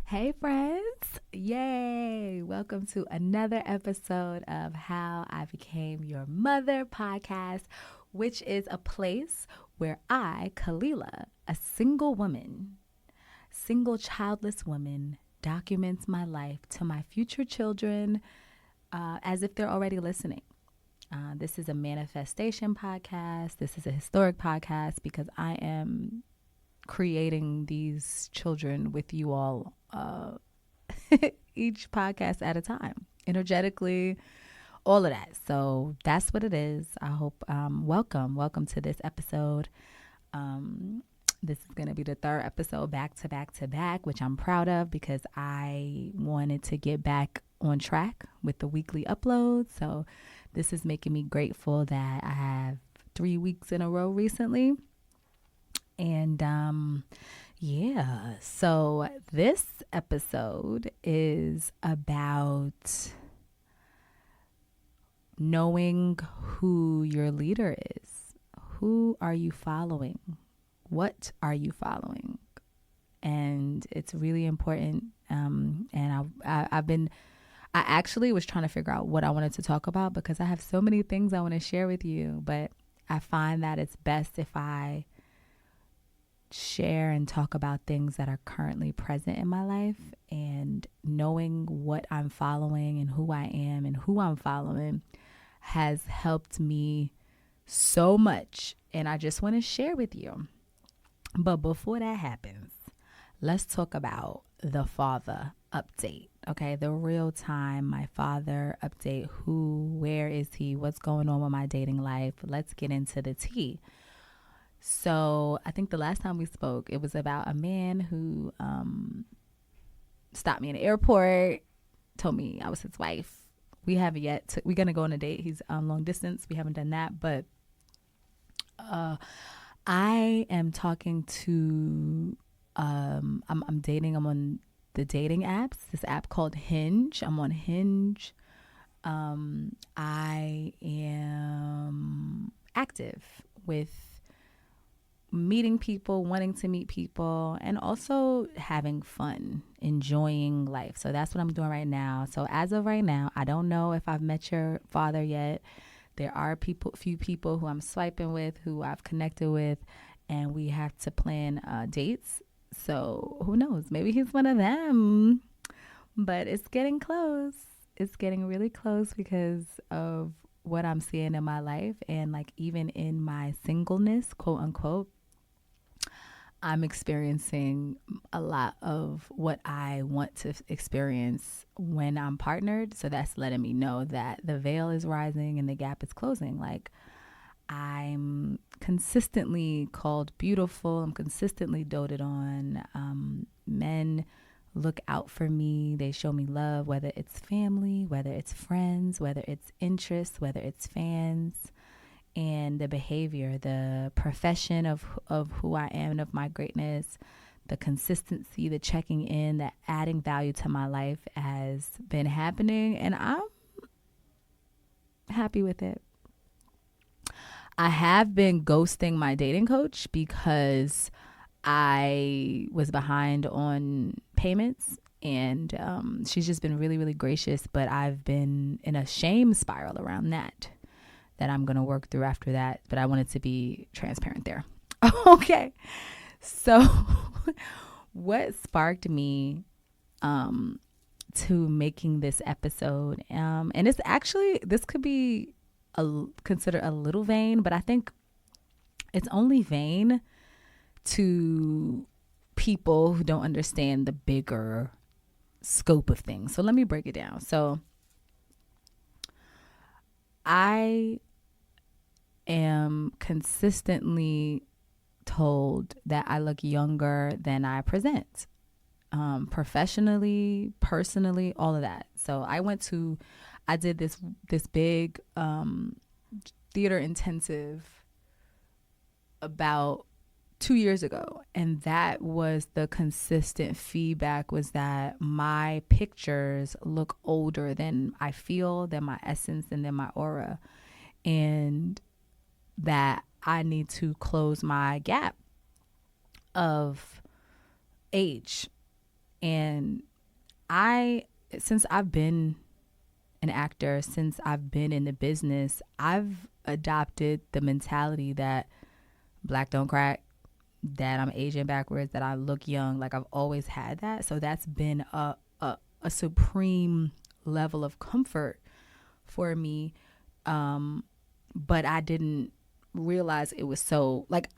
Hey, friends. Yay. Welcome to another episode of How I Became Your Mother podcast, which is a place where I, Kalila, a single woman, single childless woman, documents my life to my future children as if they're already listening. This is a manifestation podcast. This is a historic podcast because I am creating these children with you all each podcast at a time, energetically, all of that. So that's what it is. I hope welcome to this episode. This is going to be the third episode back to back to back, which I'm proud of because I wanted to get back on track with the weekly uploads. So this is making me grateful that I have 3 weeks in a row recently. And yeah, so this episode is about knowing who your leader is. Who are you following? What are you following? And it's really important. And I actually was trying to figure out what I wanted to talk about because I have so many things I want to share with you, but I find that it's best if I share and talk about things that are currently present in my life, and knowing what I'm following and who I am and who I'm following has helped me so much, and I just want to share with you. But before that happens, let's talk about the father update. Okay, the real time my father update. Where is he? What's going on with my dating life? Let's get into the tea. So I think the last time we spoke, it was about a man who stopped me in the airport, told me I was his wife. We haven't yet. We're going to go on a date. He's long distance. We haven't done that. But I am talking to, I'm dating. I'm on the dating apps, this app called Hinge. I'm on Hinge. I am active with meeting people, wanting to meet people, and also having fun, enjoying life. So that's what I'm doing right now. So as of right now, I don't know if I've met your father yet. There are few people who I'm swiping with, who I've connected with, and we have to plan dates. So who knows? Maybe he's one of them. But it's getting close. It's getting really close because of what I'm seeing in my life, and like even in my singleness, quote unquote, I'm experiencing a lot of what I want to experience when I'm partnered. So that's letting me know that the veil is rising and the gap is closing. Like, I'm consistently called beautiful. I'm consistently doted on. Men look out for me. They show me love, whether it's family, whether it's friends, whether it's interests, whether it's fans. And the behavior, the profession of who I am and of my greatness, the consistency, the checking in, the adding value to my life has been happening, and I'm happy with it. I have been ghosting my dating coach because I was behind on payments, and she's just been really, really gracious, but I've been in a shame spiral around that I'm going to work through after that. But I wanted to be transparent there. Okay. So what sparked me to making this episode? And it's actually, this could be considered a little vain, but I think it's only vain to people who don't understand the bigger scope of things. So let me break it down. So I am consistently told that I look younger than I present, professionally, personally, all of that. So I did this big theater intensive about 2 years ago, and that was the consistent feedback, was that my pictures look older than I feel, than my essence, and than my aura, and that I need to close my gap of age. And since I've been an actor, since I've been in the business, I've adopted the mentality that black don't crack, that I'm Asian backwards, that I look young. Like, I've always had that. So that's been a supreme level of comfort for me. But I didn't realize it was so, like,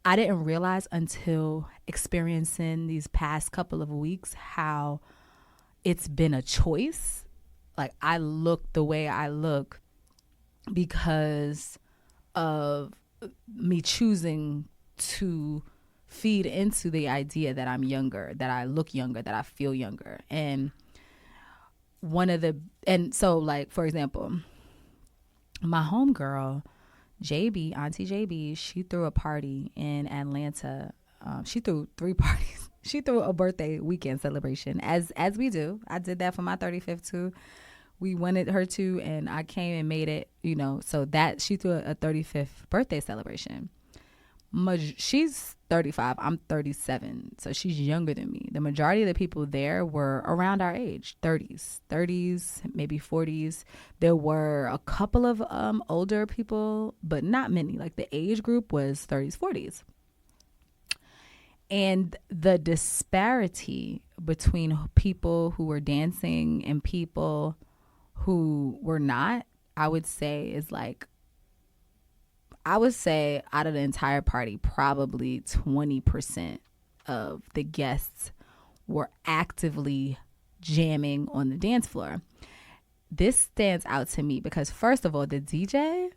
I didn't realize until experiencing these past couple of weeks how it's been a choice. Like, I look the way I look because of me choosing to feed into the idea that I'm younger, that I look younger, that I feel younger. And so, like, for example, my homegirl, JB, Auntie JB, she threw a party in Atlanta. She threw 3 parties. She threw a birthday weekend celebration, as we do. I did that for my 35th too. We wanted her to, and I came and made it, so that she threw a 35th birthday celebration. She's 35, I'm 37, so she's younger than me. The majority of the people there were around our age, 30s, maybe 40s. There were a couple of older people, but not many. Like, the age group was 30s, 40s. And the disparity between people who were dancing and people who were not, I would say out of the entire party, probably 20% of the guests were actively jamming on the dance floor. This stands out to me because, first of all, the DJ,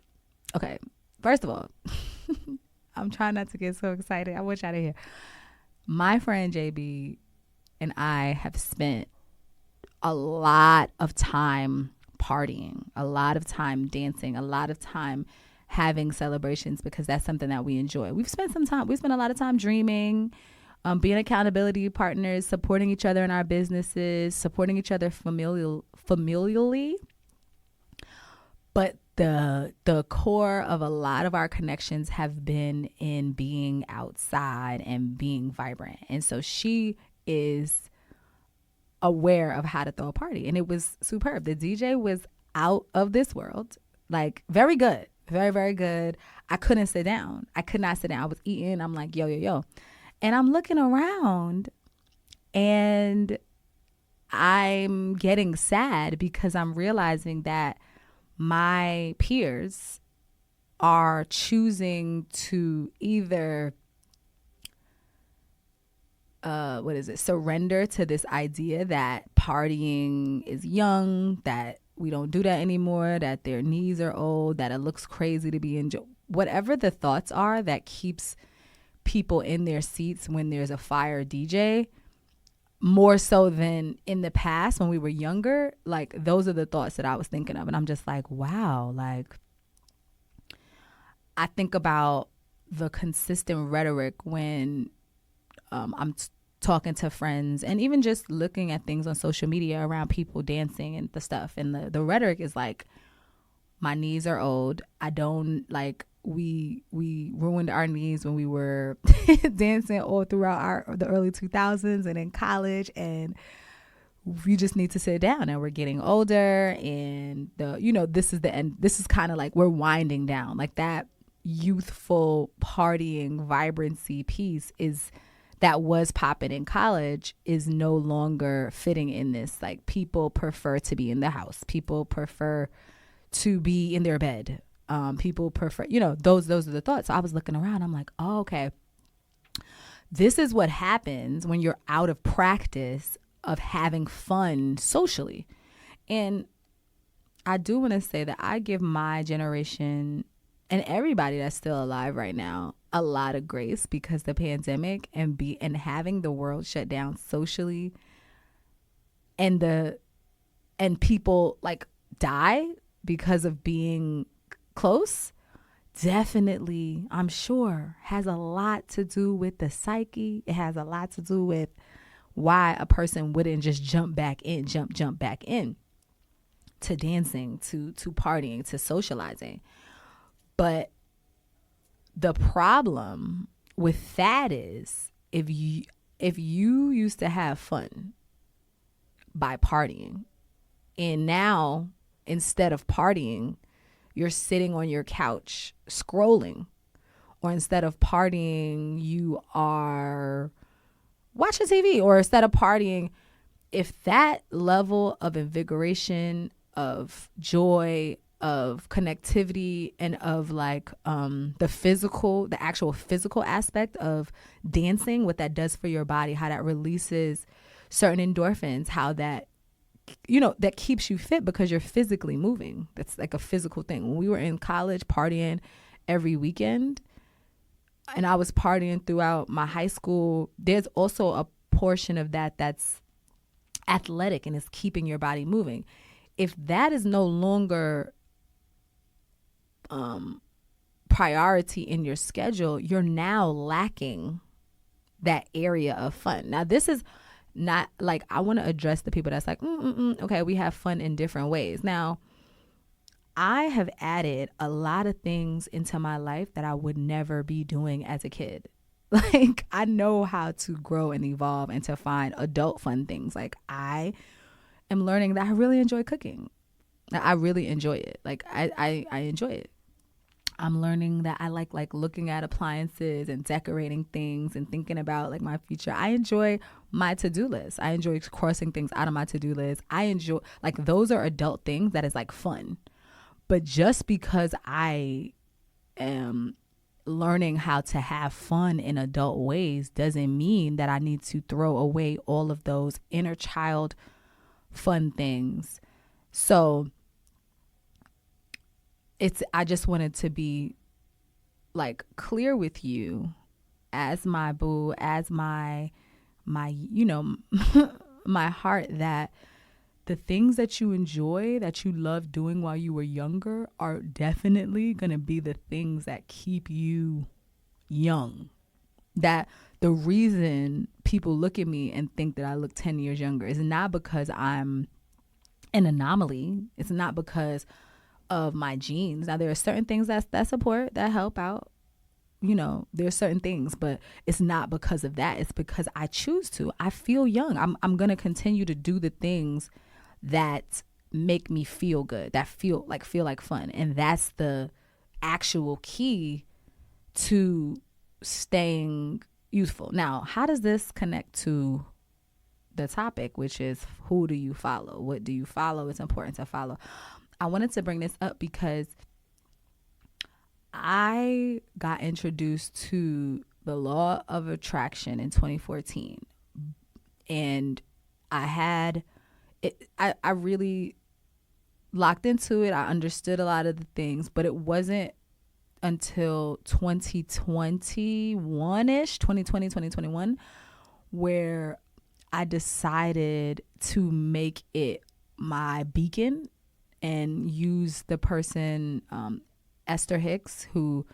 okay, first of all, I'm trying not to get so excited. I want y'all to hear. My friend JB and I have spent a lot of time partying, a lot of time dancing, a lot of time having celebrations, because that's something that we enjoy. We spent a lot of time dreaming, being accountability partners, supporting each other in our businesses, supporting each other familially. But the core of a lot of our connections have been in being outside and being vibrant. And so she is aware of how to throw a party, and it was superb. The DJ was out of this world, like, very good. Very, very good. I couldn't sit down. I could not sit down. I was eating. I'm like, yo. And I'm looking around and I'm getting sad because I'm realizing that my peers are choosing to either surrender to this idea that partying is young, that we don't do that anymore, that their knees are old, that it looks crazy to be whatever the thoughts are that keeps people in their seats when there's a fire DJ, more so than in the past when we were younger. Like, those are the thoughts that I was thinking of. And I'm just like, wow, like, I think about the consistent rhetoric when I'm talking to friends, and even just looking at things on social media around people dancing and the stuff. And the rhetoric is like, my knees are old. I don't, like, we ruined our knees when we were dancing all throughout the early 2000s and in college, and we just need to sit down, and we're getting older, and this is the end. This is kind of like we're winding down. Like, that youthful partying vibrancy piece that was popping in college is no longer fitting in this. Like, people prefer to be in the house. People prefer to be in their bed. People prefer, those are the thoughts. So I was looking around. I'm like, oh, okay. This is what happens when you're out of practice of having fun socially. And I do want to say that I give my generation and everybody that's still alive right now a lot of grace, because the pandemic and having the world shut down socially, and people like die because of being close, definitely, I'm sure, has a lot to do with the psyche. It has a lot to do with why a person wouldn't just jump back in to dancing, to partying, to socializing. But the problem with that is, if you used to have fun by partying, and now instead of partying, you're sitting on your couch scrolling, or instead of partying, you are watching TV, or instead of partying, if that level of invigoration, of joy, of connectivity, and of like the actual physical aspect of dancing, what that does for your body, how that releases certain endorphins, how that, that keeps you fit because you're physically moving. That's like a physical thing. When we were in college partying every weekend, and I was partying throughout my high school, there's also a portion of that that's athletic and is keeping your body moving. If that is no longer priority in your schedule, you're now lacking that area of fun. Now, this is not like, I want to address the people that's like, okay, we have fun in different ways. Now, I have added a lot of things into my life that I would never be doing as a kid. Like, I know how to grow and evolve and to find adult fun things. Like, I am learning that I really enjoy cooking. I really enjoy it. Like, I enjoy it. I'm learning that I like looking at appliances and decorating things and thinking about like my future. I enjoy my to-do list. I enjoy crossing things out of my to-do list. I enjoy, like, those are adult things that is like fun. But just because I am learning how to have fun in adult ways doesn't mean that I need to throw away all of those inner child fun things. So I just wanted to be like clear with you as my boo, as my my heart, that the things that you enjoy, that you love doing while you were younger, are definitely going to be the things that keep you young. That the reason people look at me and think that I look 10 years younger is not because I'm an anomaly. It's not because of my genes. Now, there are certain things that support, that help out. There are certain things, but it's not because of that. It's because I choose to. I feel young. I'm going to continue to do the things that make me feel good, that feel like fun. And that's the actual key to staying youthful. Now, how does this connect to the topic, which is who do you follow? What do you follow? It's important to follow. I wanted to bring this up because I got introduced to the law of attraction in 2014. And I really locked into it. I understood a lot of the things, but it wasn't until 2021-ish, 2020, 2021, where I decided to make it my beacon and use the person, Esther Hicks, who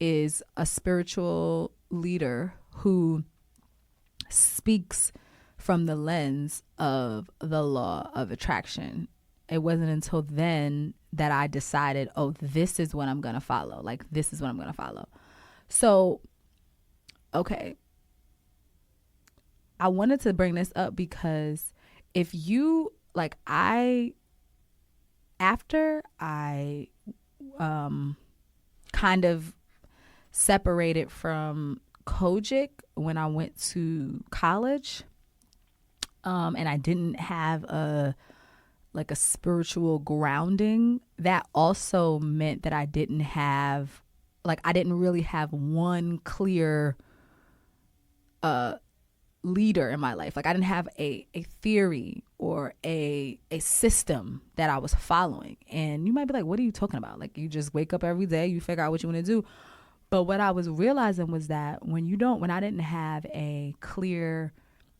is a spiritual leader who speaks from the lens of the law of attraction. It wasn't until then that I decided, oh, this is what I'm going to follow. Like, this is what I'm going to follow. So, okay. I wanted to bring this up because if you, like, after I kind of separated from Kojic when I went to college, and I didn't have a spiritual grounding, that also meant that I didn't really have one clear leader in my life. Like, I didn't have a theory or a system that I was following. And you might be like, what are you talking about? Like, you just wake up every day, you figure out what you want to do. But what I was realizing was that when I didn't have a clear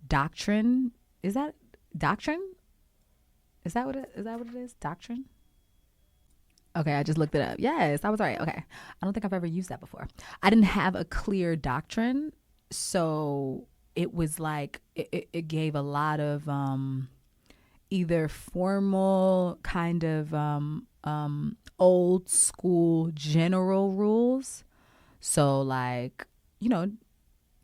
doctrine, is that doctrine? Is that what it is? Doctrine? Okay, I just looked it up. Yes, I was right. Okay. I don't think I've ever used that before. I didn't have a clear doctrine. So it was like, it gave a lot of either formal kind of old school general rules. So like,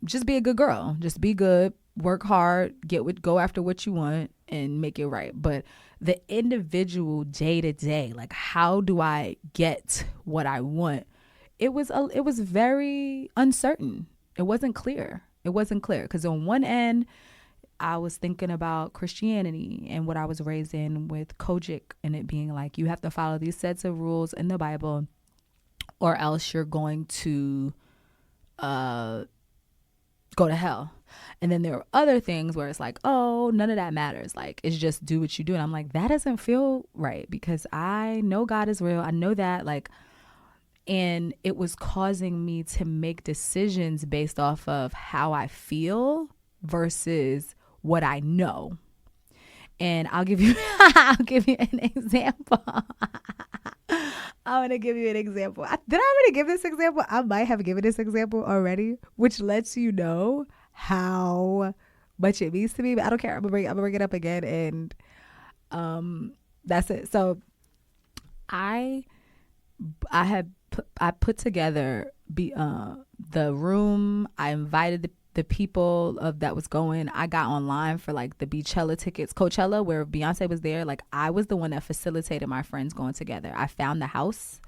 just be a good girl. Just be good. work hard, go after what you want and make it right. But the individual day to day, like how do I get what I want? It was very uncertain. It wasn't clear. Because on one end, I was thinking about Christianity and what I was raised in with Kojic, and it being like you have to follow these sets of rules in the Bible, or else you're going to go to hell. And then there are other things where it's like, oh, none of that matters. Like, it's just do what you do. And I'm like, that doesn't feel right, because I know God is real. I know that, like, and it was causing me to make decisions based off of how I feel versus what I know. And I'll give you an example. I'm going to give you an example. Did I already give this example? I might have given this example already, which lets you know how much it means to me, but I don't care. I'm gonna bring it up again, and that's it. So I put together the room. I invited the people that was going. I got online for like the Beychella tickets, Coachella, where Beyonce was there. Like, I was the one that facilitated my friends going together. I found the house.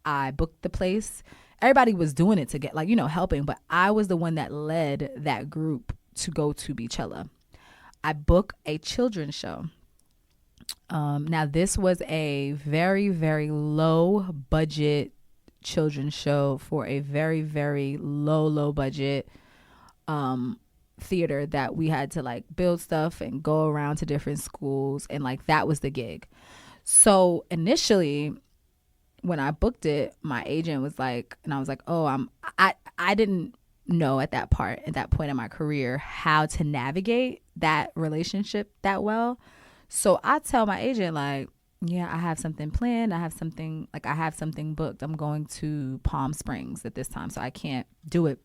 I booked the place. Everybody was doing it to get, like, helping, but I was the one that led that group to go to Beychella. I booked a children's show. Now this was a very, very low budget children's show for a very, very low budget theater that we had to like build stuff and go around to different schools, and like that was the gig. So initially when I booked it, my agent was like, and I was like, oh, I didn't know at that point in my career how to navigate that relationship that well. So I tell my agent, like, yeah, I have something planned. I have something booked. I'm going to Palm Springs at this time, so I can't do it.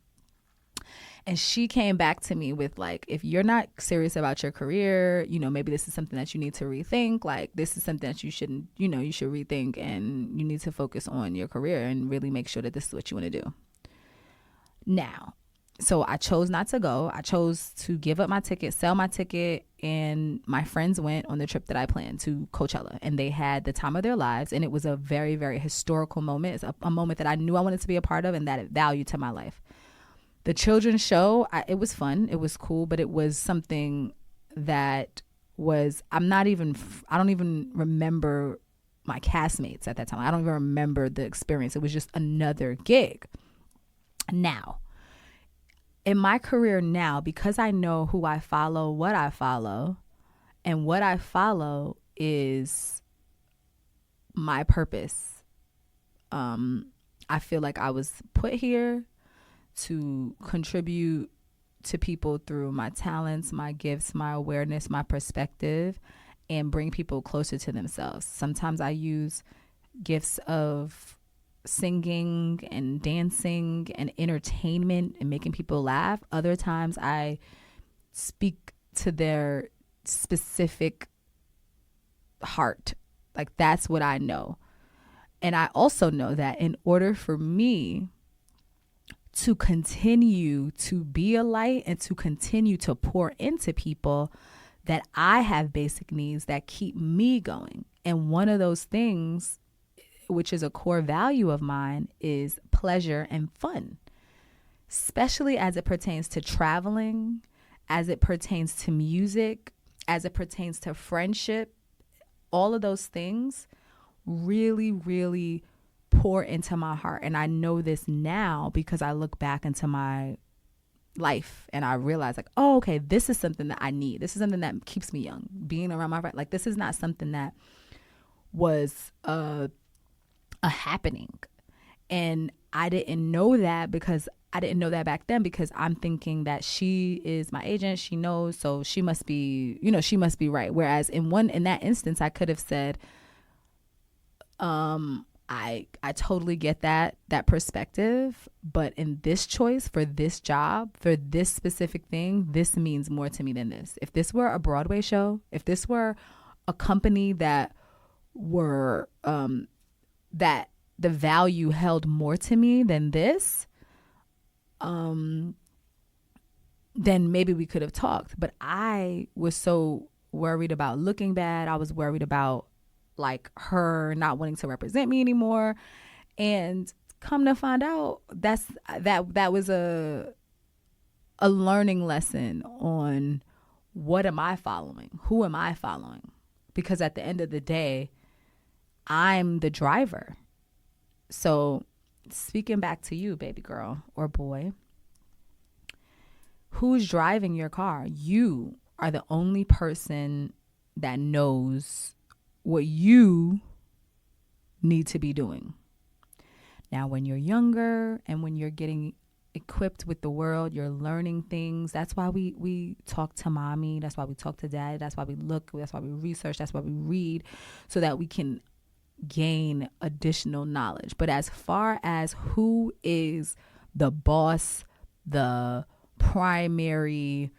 And she came back to me with like, if you're not serious about your career, maybe this is something that you need to rethink. Like, this is something that you shouldn't, you should rethink, and you need to focus on your career and really make sure that this is what you want to do. Now, so I chose not to go. I chose to give up my ticket, sell my ticket, and my friends went on the trip that I planned to Coachella, and they had the time of their lives. And it was a very, very historical moment. It's a moment that I knew I wanted to be a part of and that it valued to my life. The children's show, it was fun. It was cool, but it was something that was, I don't even remember my castmates at that time. I don't even remember the experience. It was just another gig. Now, in my career now, because I know who I follow, and what I follow is my purpose. I feel like I was put here to contribute to people through my talents, my gifts, my awareness, my perspective, and bring people closer to themselves. Sometimes I use gifts of singing and dancing and entertainment and making people laugh. Other times I speak to their specific heart. Like, that's what I know. And I also know that in order for me to continue to be a light and to continue to pour into people, that I have basic needs that keep me going. And one of those things, which is a core value of mine, is pleasure and fun, especially as it pertains to traveling, as it pertains to music, as it pertains to friendship. All of those things really, really pour into my heart. And I know this now because I look back into my life and I realize, like, oh, okay, this is something that I need. This is something that keeps me young. Being around my friend, like, this is not something that was a happening. And I didn't know that back then, because I'm thinking that she is my agent. She knows, so she must be, she must be right. Whereas in that instance, I could have said, I totally get that perspective, but in this choice, for this job, for this specific thing, this means more to me than this. If this were a Broadway show, if this were a company that were that the value held more to me than this, then maybe we could have talked. But I was so worried about looking bad. I was worried about like her not wanting to represent me anymore. And come to find out, that was a learning lesson on what am I following? Who am I following? Because at the end of the day, I'm the driver. So speaking back to you, baby girl or boy, who's driving your car? You are the only person that knows what you need to be doing. Now, when you're younger and when you're getting equipped with the world, you're learning things. That's why we talk to mommy. That's why we talk to dad. That's why we look. That's why we research. That's why we read, so that we can gain additional knowledge. But as far as who is the boss, the primary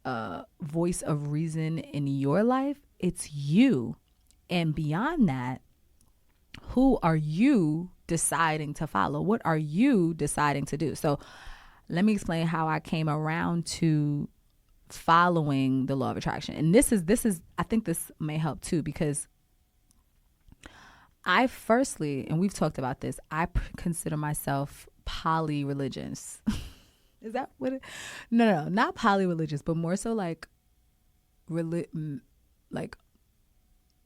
voice of reason in your life, it's you. And beyond that, who are you deciding to follow? What are you deciding to do? So let me explain how I came around to following the law of attraction. And this is I think this may help too, because I firstly, and we've talked about this, I consider myself poly-religious. Is that what it? No, not poly-religious, but more so like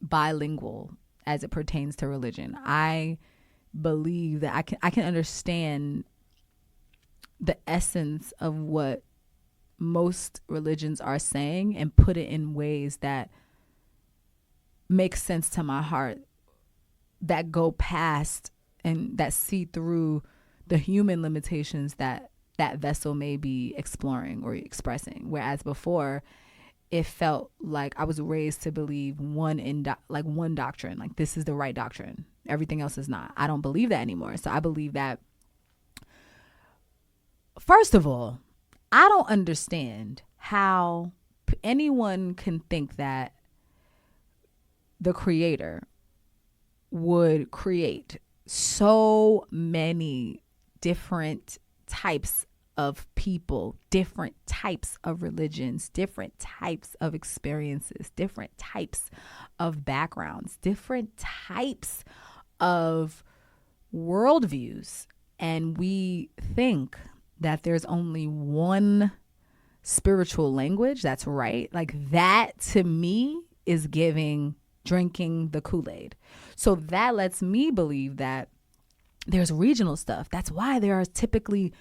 bilingual as it pertains to religion. I believe that I can understand the essence of what most religions are saying and put it in ways that make sense to my heart, that go past and that see through the human limitations that vessel may be exploring or expressing. Whereas before, it felt like I was raised to believe one doctrine, like this is the right doctrine. Everything else is not. I don't believe that anymore. So I believe that, first of all, I don't understand how anyone can think that the creator would create so many different types of people, different types of religions, different types of experiences, different types of backgrounds, different types of worldviews. And we think that there's only one spiritual language that's right. Like that to me is drinking the Kool-Aid. So that lets me believe that there's regional stuff. That's why there are typically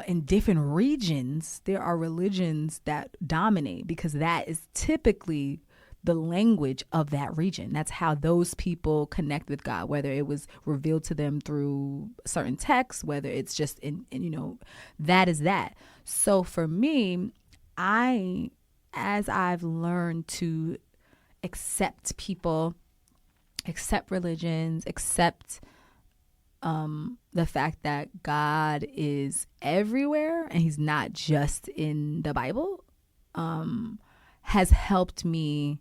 in different regions, there are religions that dominate, because that is typically the language of that region. That's how those people connect with God, whether it was revealed to them through certain texts, whether it's just in that is that. So for me, as I've learned to accept people, accept religions, accept the fact that God is everywhere and he's not just in the Bible, has helped me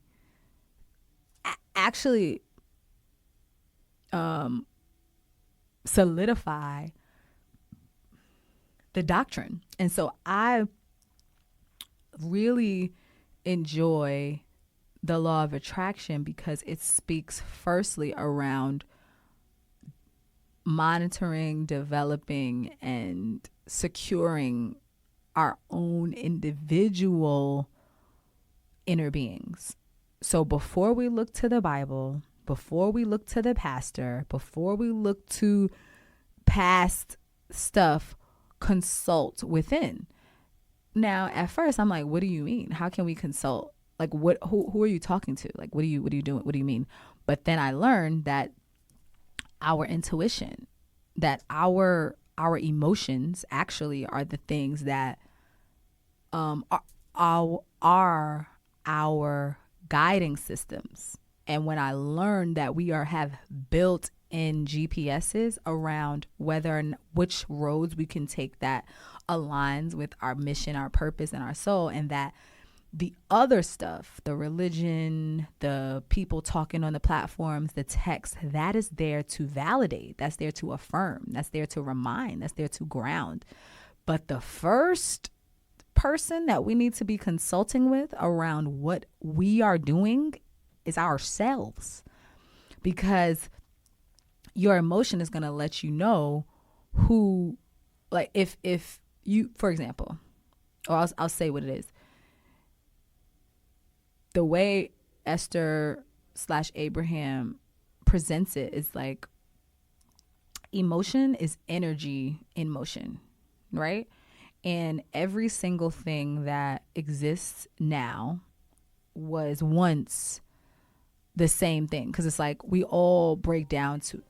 actually solidify the doctrine. And so I really enjoy the law of attraction because it speaks firstly around monitoring, developing, and securing our own individual inner beings. So before we look to the Bible, before we look to the pastor, before we look to past stuff, consult within. Now, at first, I'm like, what do you mean? How can we consult? Like, who are you talking to? Like, what are you doing? What do you mean? But then I learned that our intuition, that our emotions actually are the things that are our guiding systems. And when I learned that we have built-in GPSs around which roads we can take that aligns with our mission, our purpose, and our soul, and that the other stuff, the religion, the people talking on the platforms, the text, that is there to validate. That's there to affirm. That's there to remind. That's there to ground. But the first person that we need to be consulting with around what we are doing is ourselves, because your emotion is going to let you know who, like, if you, for example, or I'll say what it is. The way Esther/Abraham presents it is like, emotion is energy in motion, right? And every single thing that exists now was once the same thing, because it's like we all break down to,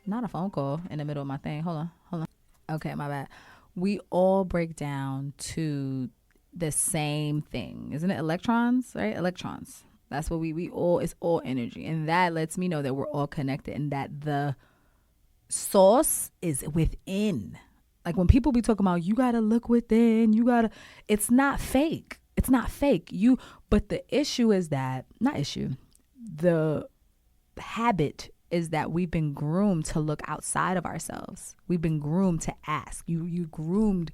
not a phone call in the middle of my thing. Hold on. Okay, my bad. We all break down to the same thing, isn't it? Electrons, right? Electrons. That's what we all, it's all energy. And that lets me know that we're all connected and that the source is within. Like when people be talking about, you got to look within, it's not fake. It's not fake. But the issue is that, the habit is that we've been groomed to look outside of ourselves. We've been groomed to ask. You groomed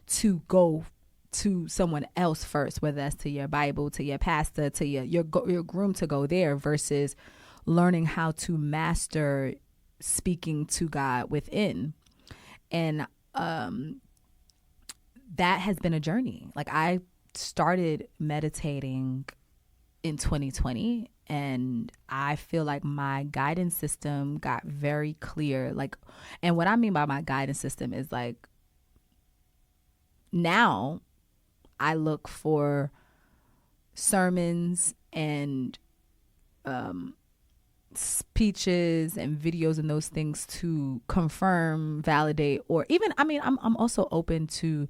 to go to someone else first, whether that's to your Bible, to your pastor, to you're groomed to go there versus learning how to master speaking to God within. And that has been a journey. Like I started meditating in 2020, and I feel like my guidance system got very clear. Like, and what I mean by my guidance system is like, now I look for sermons and speeches and videos and those things to confirm, validate, or even, I'm also open to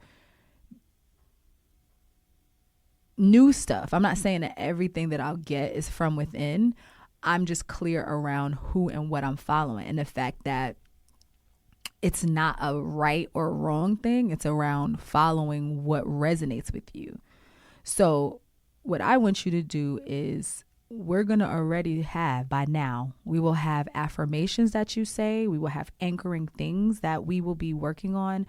new stuff. I'm not saying that everything that I'll get is from within. I'm just clear around who and what I'm following, and the fact that it's not a right or wrong thing. It's around following what resonates with you. So what I want you to do is, we're going to already have, by now, we will have affirmations that you say. We will have anchoring things that we will be working on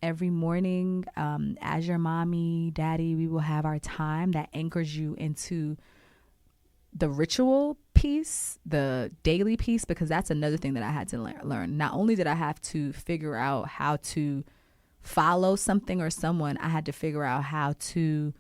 every morning. As your mommy, daddy, we will have our time that anchors you into the ritual piece, the daily piece, because that's another thing that I had to learn. Not only did I have to figure out how to follow something or someone, I had to figure out how to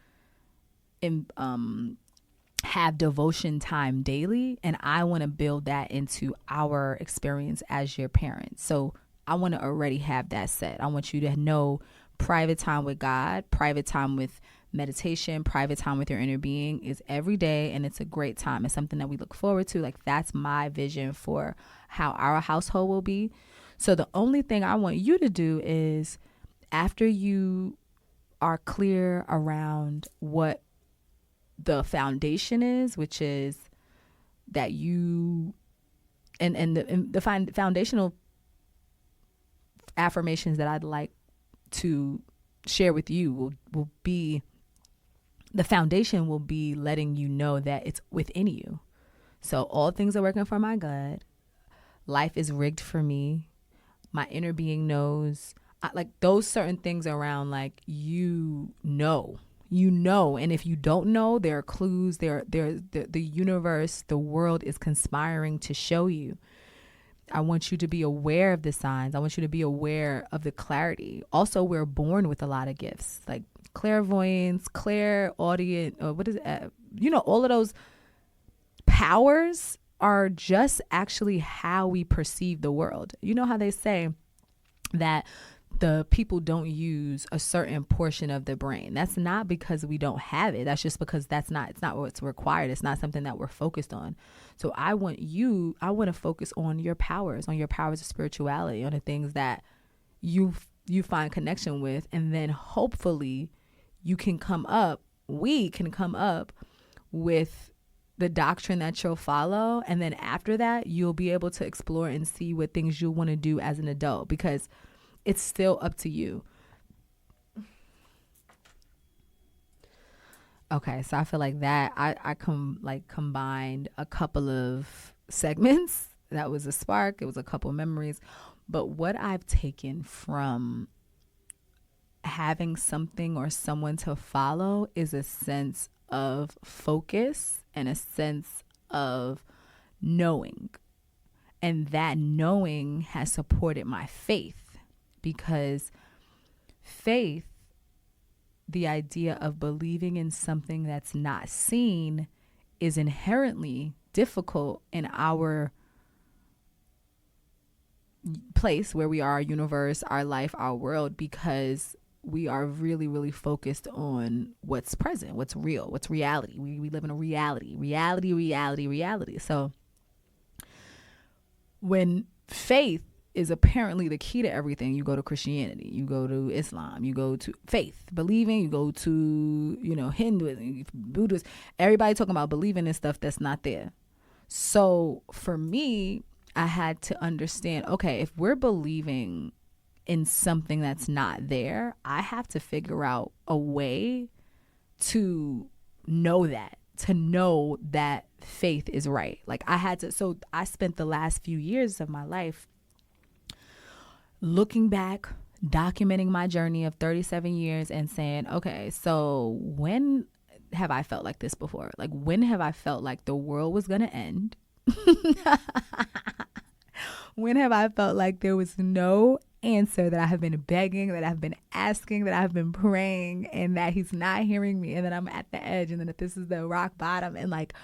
have devotion time daily. And I want to build that into our experience as your parents. So I want to already have that set. I want you to know private time with God, private time with meditation, private time with your inner being is every day. And it's a great time. It's something that we look forward to. Like, that's my vision for how our household will be. So the only thing I want you to do is, after you are clear around what the foundation is, which is that you, and the foundational affirmations that I'd like to share with you will be, the foundation will be letting you know that it's within you. So all things are working for my good. Life is rigged for me. My inner being knows. Like those certain things around, like, you know, and if you don't know, there are clues. The universe, the world is conspiring to show you. I want you to be aware of the signs. I want you to be aware of the clarity. Also, we're born with a lot of gifts, like clairvoyance, clairaudient, what is it? All of those powers are just actually how we perceive the world. You know how they say that the people don't use a certain portion of the brain. That's not because we don't have it. That's just because it's not what's required. It's not something that we're focused on. So I want to focus on your powers of spirituality, on the things that you find connection with. And then hopefully we can come up with the doctrine that you'll follow. And then after that, you'll be able to explore and see what things you'll want to do as an adult, because it's still up to you. Okay, so I feel like that I combined a couple of segments. That was a spark. It was a couple of memories. But what I've taken from having something or someone to follow is a sense of focus and a sense of knowing. And that knowing has supported my faith, because faith, the idea of believing in something that's not seen, is inherently difficult in our place where we are, our universe, our life, our world, because we are really, really focused on what's present, what's real, what's reality. We live in a reality. So when faith is apparently the key to everything, you go to Christianity, you go to Islam, you go to faith, believing, you go to, Hinduism, Buddhism, everybody talking about believing in stuff that's not there. So for me, I had to understand, okay, if we're believing in something that's not there, I have to figure out a way to know that faith is right. Like so I spent the last few years of my life looking back, documenting my journey of 37 years and saying, okay, so when have I felt like this before? Like, when have I felt like the world was going to end? When have I felt like there was no answer, that I have been begging, that I've been asking, that I've been praying, and that he's not hearing me, and that I'm at the edge, and then that this is the rock bottom? And like,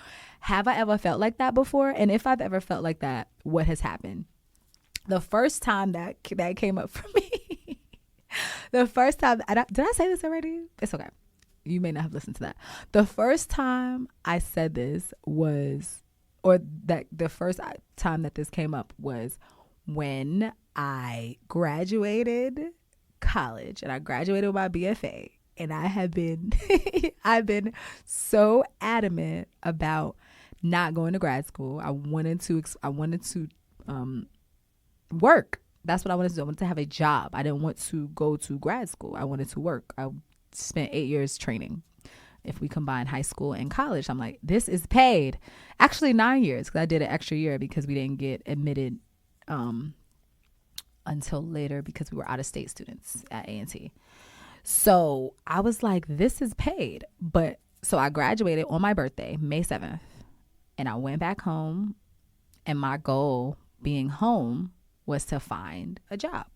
have I ever felt like that before? And if I've ever felt like that, what has happened? The first time that came up for me, the first time, did I say this already? It's okay. You may not have listened to that. The first time I said this was, or that the first time that this came up was when I graduated college, and I graduated with my BFA, and I have been, I've been so adamant about not going to grad school. I wanted to work. That's what I wanted to do. I wanted to have a job. I didn't want to go to grad school. I wanted to work. I spent 8 years training. If we combine high school and college, I'm like, this is paid. Actually 9 years, because I did an extra year because we didn't get admitted until later because we were out-of-state students at A&T. So I was like, this is paid. But so I graduated on my birthday, May 7th, and I went back home, and my goal being home was to find a job.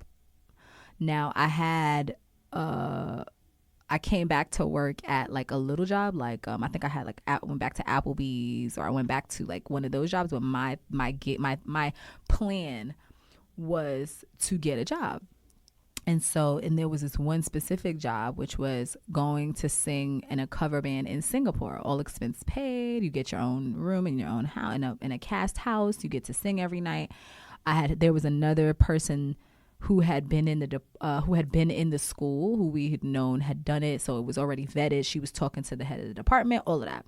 Now I came back to work at like a little job, like I think I had like went back to Applebee's, or I went back to like one of those jobs. But my plan was to get a job, and there was this one specific job, which was going to sing in a cover band in Singapore, all expense paid. You get your own room in your own house, in a cast house. You get to sing every night. There was another person who had been in the school, who we had known had done it, so it was already vetted. She was talking to the head of the department, all of that.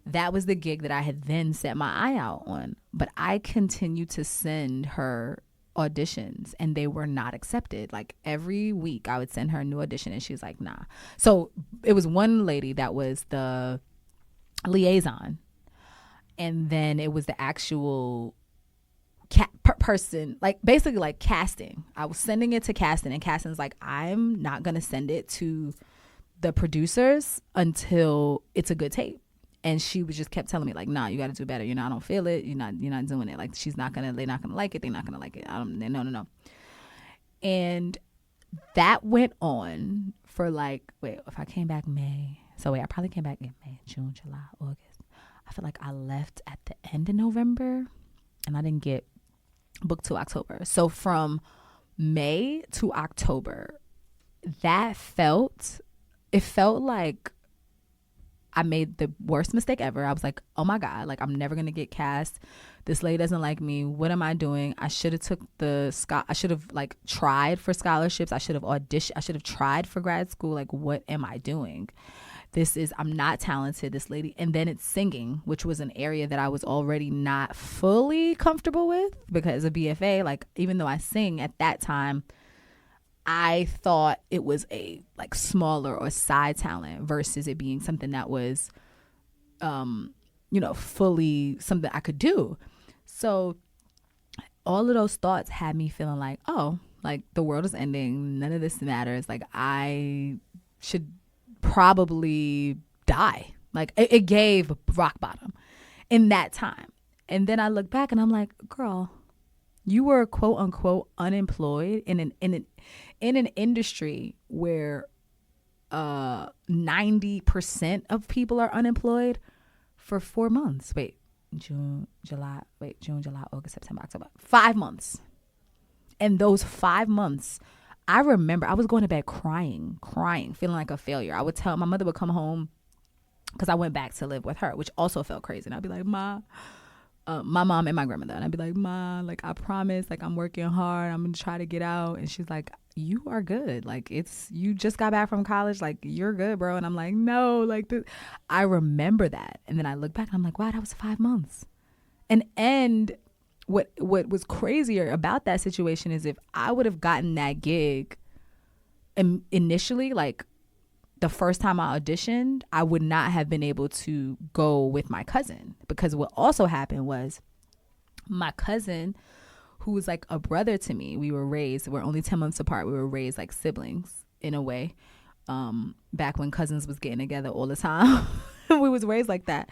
That was the gig that I had then set my eye out on. But I continued to send her auditions, and they were not accepted. Like every week I would send her a new audition, and she was like, nah. So it was one lady that was the liaison, and then it was the actual person, like basically like casting. I was sending it to casting, and casting's like, I'm not gonna send it to the producers until it's a good tape. And she was just kept telling me like, nah, you got to do better. I don't feel it. You're not doing it. Like they're not gonna like it. They're not gonna like it. No. And that went on for like, if I came back May, I probably came back in May, June, July, August. I feel like I left at the end of November, and I didn't get booked till October. So from May to October, it felt like I made the worst mistake ever. I was like, oh my God, like I'm never going to get cast. This lady doesn't like me. What am I doing? I should have I should have like tried for scholarships. I should have auditioned. I should have tried for grad school. Like, what am I doing? I'm not talented, this lady. And then it's singing, which was an area that I was already not fully comfortable with because of BFA. Like, even though I sing at that time, I thought it was a like smaller or side talent versus it being something that was, fully something I could do. So all of those thoughts had me feeling like, oh, Like, the world is ending. None of this matters. Like, I should probably die. Like, it gave rock bottom in that time. And then I look back and I'm like, girl, you were quote unquote unemployed in an industry where 90% of people are unemployed for 4 months. June, July, August, September, October. 5 months. And those 5 months, I remember I was going to bed crying, feeling like a failure. I would tell my mother would come home because I went back to live with her, which also felt crazy. And I'd be like, Ma, my mom and my grandmother. And I'd be like, Ma, like, I promise, like, I'm working hard. I'm going to try to get out. And she's like, you are good. Like, you just got back from college. Like, you're good, bro. And I'm like, no, like, I remember that. And then I look back and I'm like, wow, that was 5 months. And what was crazier about that situation is if I would have gotten that gig initially, like, the first time I auditioned, I would not have been able to go with my cousin, because what also happened was my cousin, who was like a brother to me, we're only 10 months apart. We were raised like siblings in a way. Back when cousins was getting together all the time, we was raised like that.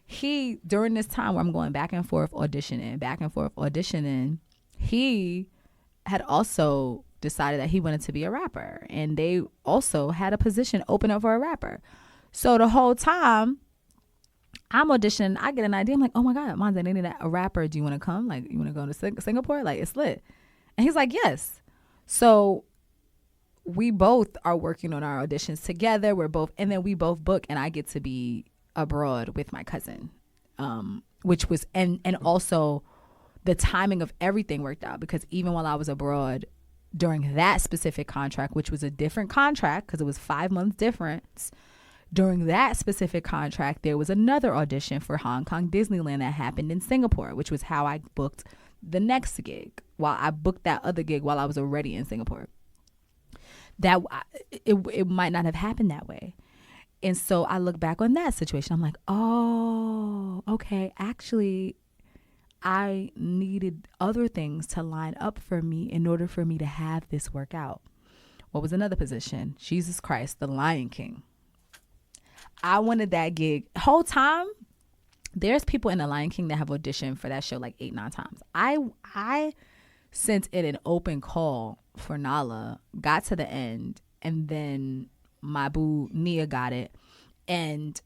He, during this time where I'm going back and forth auditioning, he had also decided that he wanted to be a rapper, and they also had a position open up for a rapper. So the whole time I'm auditioning, I get an idea. I'm like, oh my God, Monza, they need a rapper. Do you want to come? Like, you want to go to Singapore? Like, it's lit. And he's like, yes. So we both are working on our auditions together. And then we both book, and I get to be abroad with my cousin, which was, and also the timing of everything worked out, because even while I was abroad during that specific contract, which was a different contract because it was 5 months difference, during that specific contract, there was another audition for Hong Kong Disneyland that happened in Singapore, which was how I booked the next gig. While I booked that other gig while I was already in Singapore, that it might not have happened that way. And so I look back on that situation. I'm like, oh, okay, actually, I needed other things to line up for me in order for me to have this work out. What was another position? Jesus Christ, the Lion King. I wanted that gig. Whole time, there's people in the Lion King that have auditioned for that show like 8-9 times. I sent in an open call for Nala, got to the end, and then my boo Nia got it. And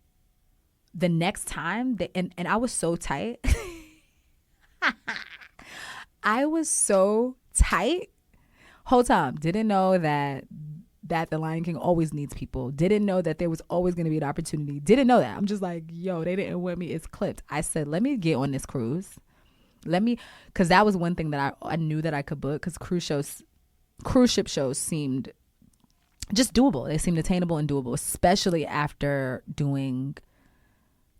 the next time, and I was so tight. I was so tight. Whole time, didn't know that the Lion King always needs people. Didn't know that there was always going to be an opportunity. Didn't know that. I'm just like, yo, they didn't want me. It's clipped. I said, let me get on this cruise. Because that was one thing that I knew that I could book, because cruise ship shows seemed just doable. They seemed attainable and doable, especially after doing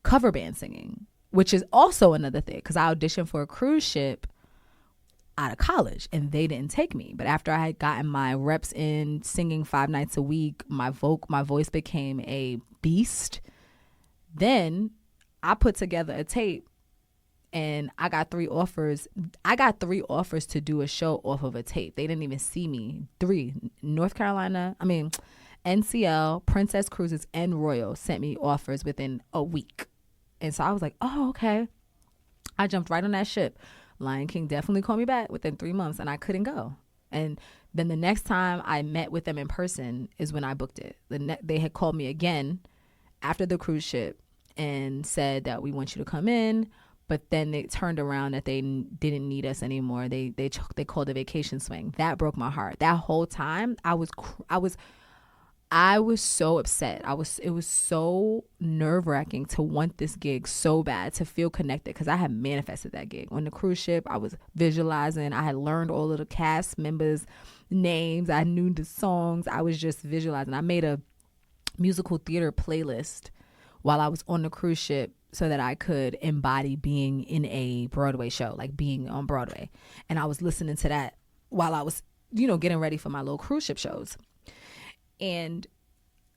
cover band singing, which is also another thing, because I auditioned for a cruise ship out of college and they didn't take me. But after I had gotten my reps in singing 5 nights a week, my voice became a beast. Then I put together a tape and I got 3 offers. I got 3 offers to do a show off of a tape. They didn't even see me. 3. NCL, Princess Cruises, and Royal sent me offers within a week. And so I was like, oh, okay. I jumped right on that ship. Lion King definitely called me back within 3 months, and I couldn't go. And then the next time I met with them in person is when I booked it. They had called me again after the cruise ship and said that we want you to come in, but then they turned around that they didn't need us anymore. They called a vacation swing. That broke my heart. That whole time I was so upset. It was so nerve-wracking to want this gig so bad, to feel connected, because I had manifested that gig. On the cruise ship, I was visualizing. I had learned all of the cast members' names. I knew the songs. I was just visualizing. I made a musical theater playlist while I was on the cruise ship so that I could embody being in a Broadway show, like being on Broadway. And I was listening to that while I was, getting ready for my little cruise ship shows. And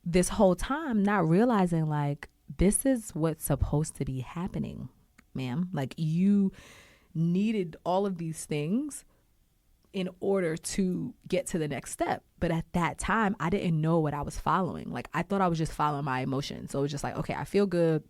this whole time not realizing, like, this is what's supposed to be happening, ma'am. Like, you needed all of these things in order to get to the next step. But at that time, I didn't know what I was following. Like, I thought I was just following my emotions. So it was just like, okay, I feel good.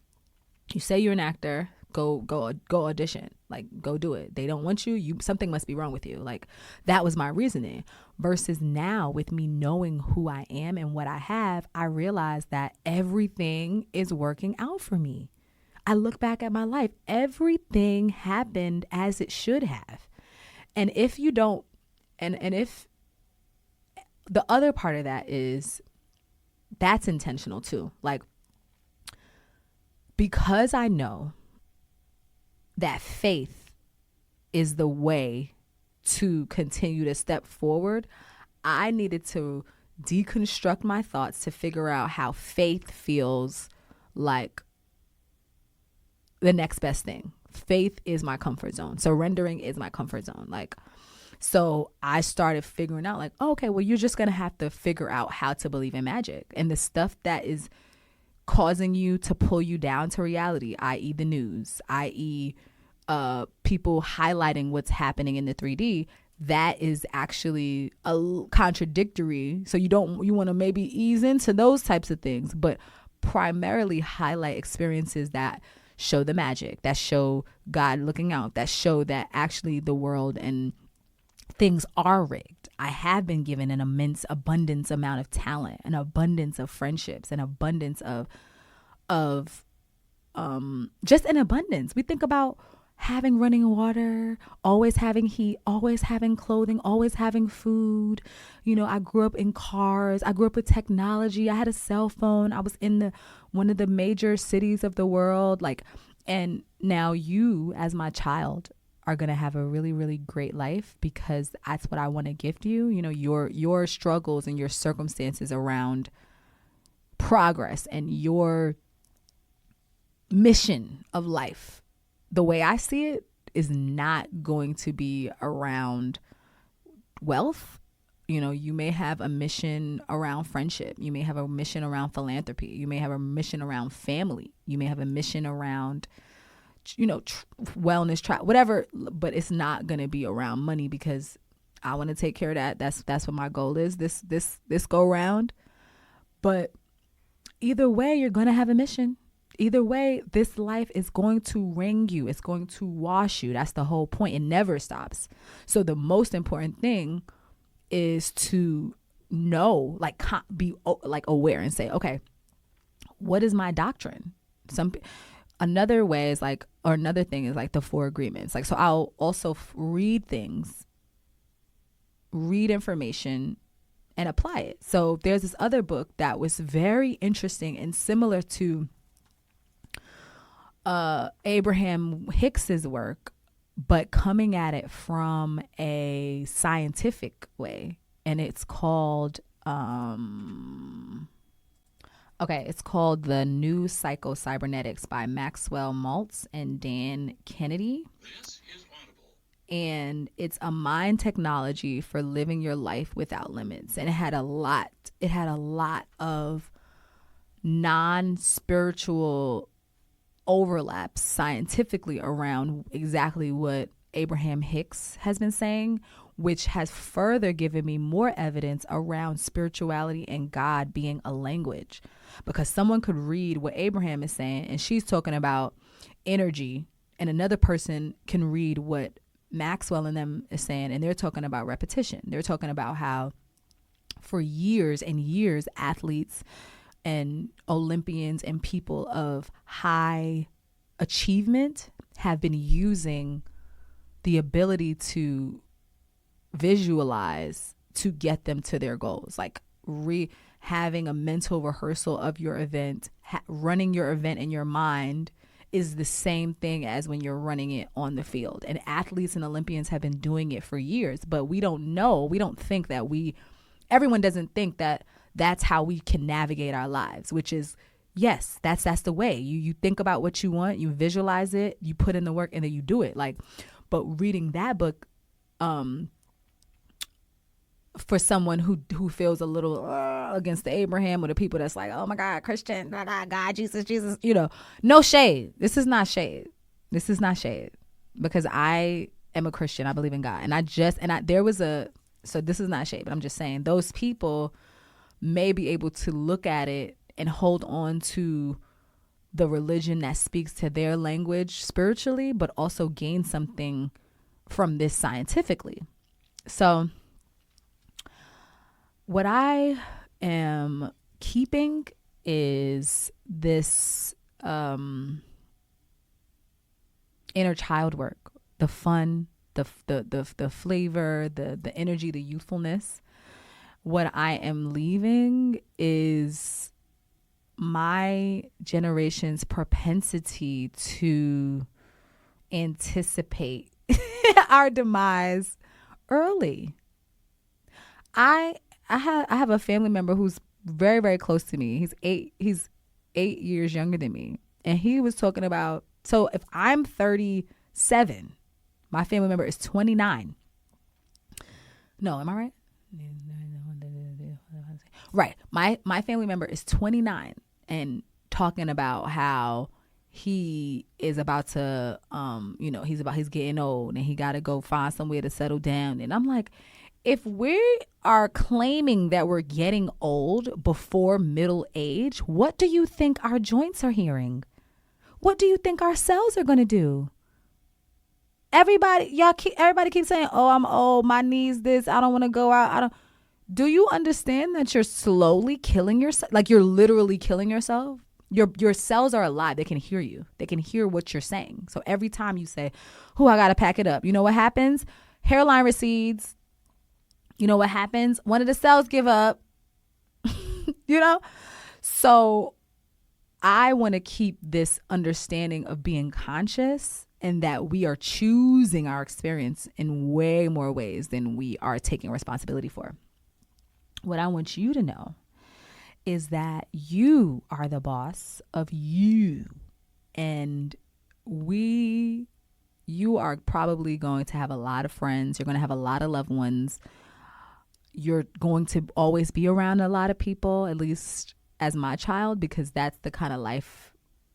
You say you're an actor, go audition. Like, go do it. They don't want you, something must be wrong with you. Like, that was my reasoning. Versus now, with me knowing who I am and what I have, I realize that everything is working out for me. I look back at my life, everything happened as it should have. And if you don't, and if the other part of that is, that's intentional too. Like, because I know that faith is the way to continue to step forward, I needed to deconstruct my thoughts to figure out how faith feels like the next best thing. Faith is my comfort zone. Surrendering is my comfort zone. Like, so I started figuring out like, oh, okay, well, you're just going to have to figure out how to believe in magic and the stuff that is causing you to pull you down to reality, i.e. the news, i.e. People highlighting what's happening in the 3D. That is actually contradictory. So you want to maybe ease into those types of things, but primarily highlight experiences that show the magic, that show God looking out, that show that actually the world and things are rigged. I have been given an immense abundance amount of talent, an abundance of friendships, an abundance of just an abundance. We think about having running water, always having heat, always having clothing, always having food. You know, I grew up in cars. I grew up with technology. I had a cell phone. I was in one of the major cities of the world. Like, and now you, as my child, are going to have a really, really great life because that's what I want to gift you. You know, your struggles and your circumstances around progress and your mission of life, the way I see it, is not going to be around wealth. You know, you may have a mission around friendship. You may have a mission around philanthropy. You may have a mission around family. You may have a mission around, you know, wellness, whatever, but it's not going to be around money because I want to take care of that. That's what my goal is this go round. But either way, you're going to have a mission. Either way, this life is going to wring you. It's going to wash you. That's the whole point. It never stops. So the most important thing is to know, like, be like aware and say, okay, what is my doctrine? Another way is like, or another thing is like the 4 agreements. Like, so I'll also read things, read information, and apply it. So there's this other book that was very interesting and similar to Abraham Hicks's work, but coming at it from a scientific way. And it's called, it's called The New Psycho-Cybernetics by Maxwell Maltz and Dan Kennedy. This is Audible. And it's a mind technology for living your life without limits. And it had a lot of non-spiritual overlaps scientifically around exactly what Abraham Hicks has been saying, which has further given me more evidence around spirituality and God being a language. Because someone could read what Abraham is saying and she's talking about energy, and another person can read what Maxwell and them is saying and they're talking about repetition. They're talking about how for years and years athletes and Olympians and people of high achievement have been using the ability to visualize to get them to their goals. Like having a mental rehearsal of your event, running your event in your mind is the same thing as when you're running it on the field. And athletes and Olympians have been doing it for years, but we don't think that everyone doesn't think that that's how we can navigate our lives, which is, yes, that's the way. You think about what you want, you visualize it, you put in the work, and then you do it. Like, but reading that book, for someone who feels a little against the Abraham, or the people that's like, oh my God, Christian, blah, blah, God, Jesus, you know, no shade. This is not shade. Because I am a Christian. I believe in God. So this is not shade, but I'm just saying those people may be able to look at it and hold on to the religion that speaks to their language spiritually, but also gain something from this scientifically. So what I am keeping is this inner child work, the fun, the flavor, the energy, the youthfulness. What I am leaving is my generation's propensity to anticipate our demise early. I have a family member who's very, very close to me. He's 8 years younger than me. And he was talking about, so if I'm 37, my family member is 29. No, am I right? Right. My family member is 29 and talking about how he is about to, he's getting old and he got to go find somewhere to settle down. And I'm like, if we are claiming that we're getting old before middle age, what do you think our joints are hearing? What do you think our cells are going to do? Everybody keeps saying, oh, I'm old, my knees this, I don't want to go out. Do you understand that you're slowly killing yourself? Like you're literally killing yourself? Your cells are alive. They can hear you. They can hear what you're saying. So every time you say, I got to pack it up. You know what happens? Hairline recedes. You know what happens? One of the cells give up. So I want to keep this understanding of being conscious and that we are choosing our experience in way more ways than we are taking responsibility for. What I want you to know is that you are the boss of you. And you are probably going to have a lot of friends. You're going to have a lot of loved ones. You're going to always be around a lot of people, at least as my child, because that's the kind of life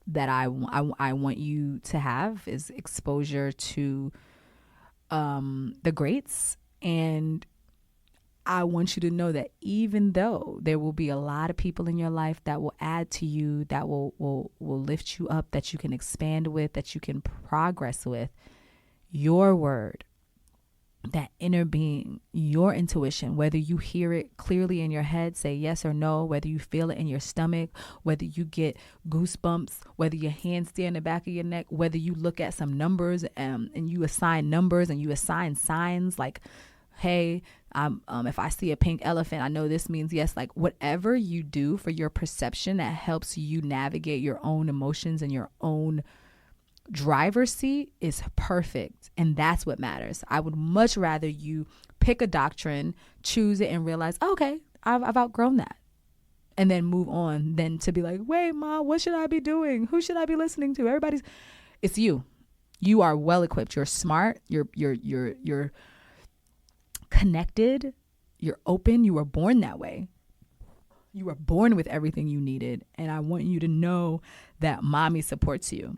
that I want you to have, is exposure to the greats. And I want you to know that even though there will be a lot of people in your life that will add to you, that will lift you up, that you can expand with, that you can progress with, your word, that inner being, your intuition, whether you hear it clearly in your head, say yes or no, whether you feel it in your stomach, whether you get goosebumps, whether your hands stay in the back of your neck, whether you look at some numbers and you assign numbers and you assign signs like, hey, if I see a pink elephant, I know this means yes. Like whatever you do for your perception that helps you navigate your own emotions and your own driver's seat is perfect. And that's what matters. I would much rather you pick a doctrine, choose it, and realize, okay, I've outgrown that. And then move on than to be like, wait, Mom, what should I be doing? Who should I be listening to? It's you. You are well equipped. You're smart. You're connected. You're open. You were born that way. You were born with everything you needed. And I want you to know that Mommy supports you.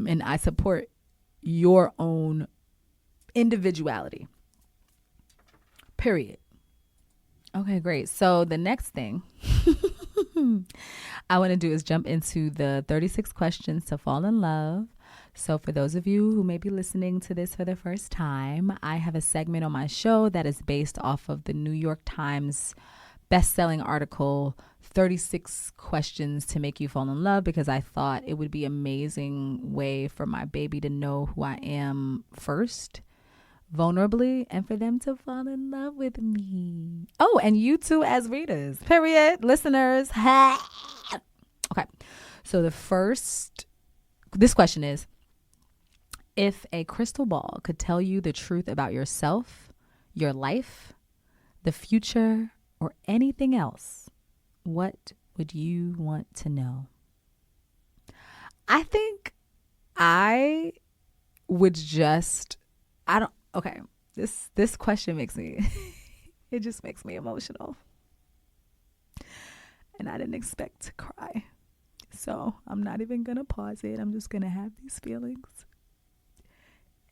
And I support your own individuality. Period. Okay, great. So the next thing I want to do is jump into the 36 questions to fall in love. So for those of you who may be listening to this for the first time, I have a segment on my show that is based off of the New York Times best-selling article, 36 Questions to Make You Fall in Love, because I thought it would be an amazing way for my baby to know who I am first, vulnerably, and for them to fall in love with me. Oh, and you too as readers, period, listeners. Okay, so this question is, if a crystal ball could tell you the truth about yourself, your life, the future, or anything else, what would you want to know? I think I would this question makes me, it just makes me emotional. And I didn't expect to cry. So I'm not even going to pause it. I'm just going to have these feelings.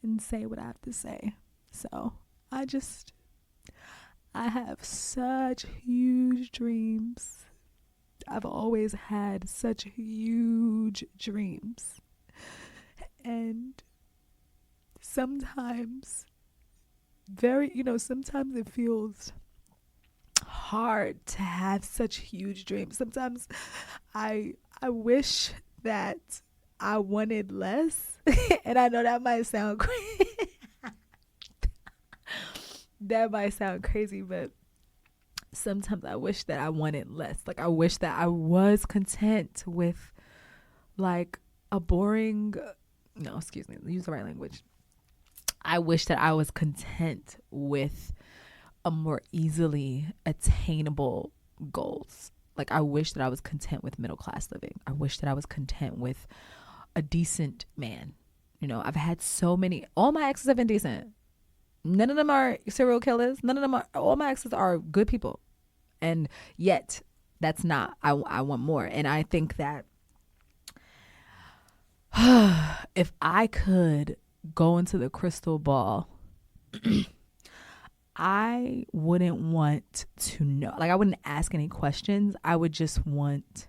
and say what I have to say. So I have such huge dreams. I've always had such huge dreams. And sometimes sometimes it feels hard to have such huge dreams. Sometimes I wish that I wanted less. And I know that might sound crazy. That might sound crazy, but sometimes I wish that I wanted less. Like, I wish that I was content with like a boring, no, excuse me, use the right language. I wish that I was content with a more easily attainable goals. Like, I wish that I was content with middle class living. I wish that I was content with a decent man. I've had so many, all my exes have been decent. None of them are serial killers. All my exes are good people. And yet that's not, I want more. And I think that if I could go into the crystal ball, I wouldn't want to know. Like, I wouldn't ask any questions. I would just want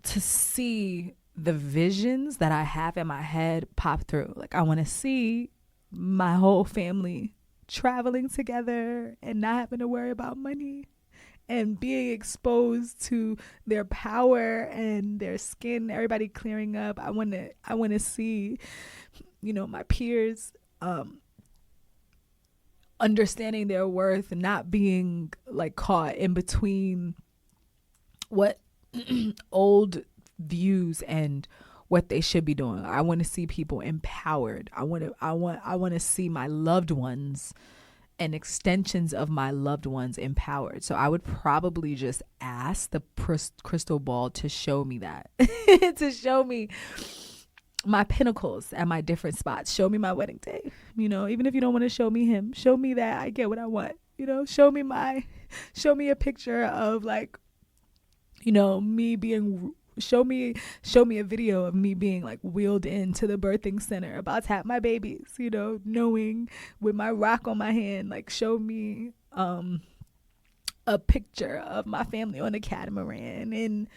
to see the visions that I have in my head pop through. Like, I want to see my whole family traveling together and not having to worry about money and being exposed to their power and their skin, everybody clearing up. I want to see, my peers understanding their worth and not being like caught in between what old views and what they should be doing. I want to see people empowered. I want to see my loved ones and extensions of my loved ones empowered. So I would probably just ask the crystal ball to show me that, to show me my pinnacles at my different spots. Show me my wedding day. Even if you don't want to show me him, show me that I get what I want. Show me a picture of like, me being, show me a video of me being like wheeled into the birthing center about to have my babies, knowing with my rock on my hand. Like, show me a picture of my family on a catamaran in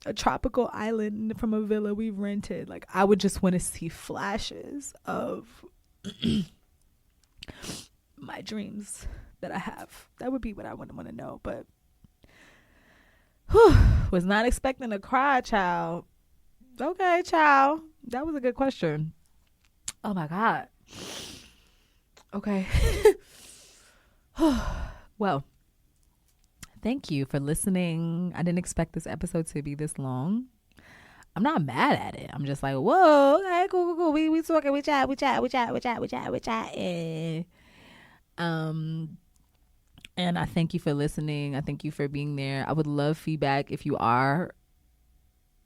a tropical island from a villa we've rented. Like, I would just want to see flashes of my dreams that I have. That would be what I would want to know. But was not expecting to cry, child. Okay, child. That was a good question. Oh my God. Okay. Well, thank you for listening. I didn't expect this episode to be this long. I'm not mad at it. I'm just like, whoa, okay, cool. We talking, we chat. And I thank you for listening. I thank you for being there. I would love feedback if you are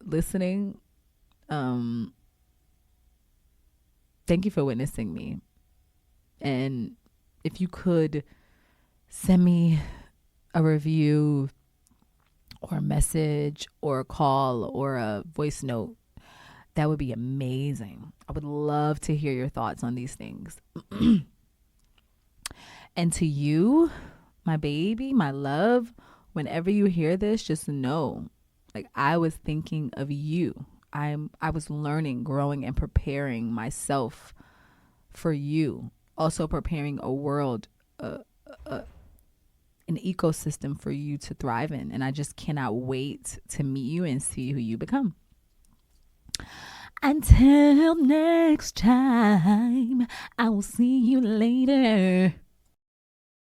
listening. Thank you for witnessing me. And if you could send me a review or a message or a call or a voice note, that would be amazing. I would love to hear your thoughts on these things. And to you, my baby, my love, whenever you hear this, just know, like, I was thinking of you. I was learning, growing, and preparing myself for you. Also preparing a world, an ecosystem for you to thrive in. And I just cannot wait to meet you and see who you become. Until next time, I will see you later.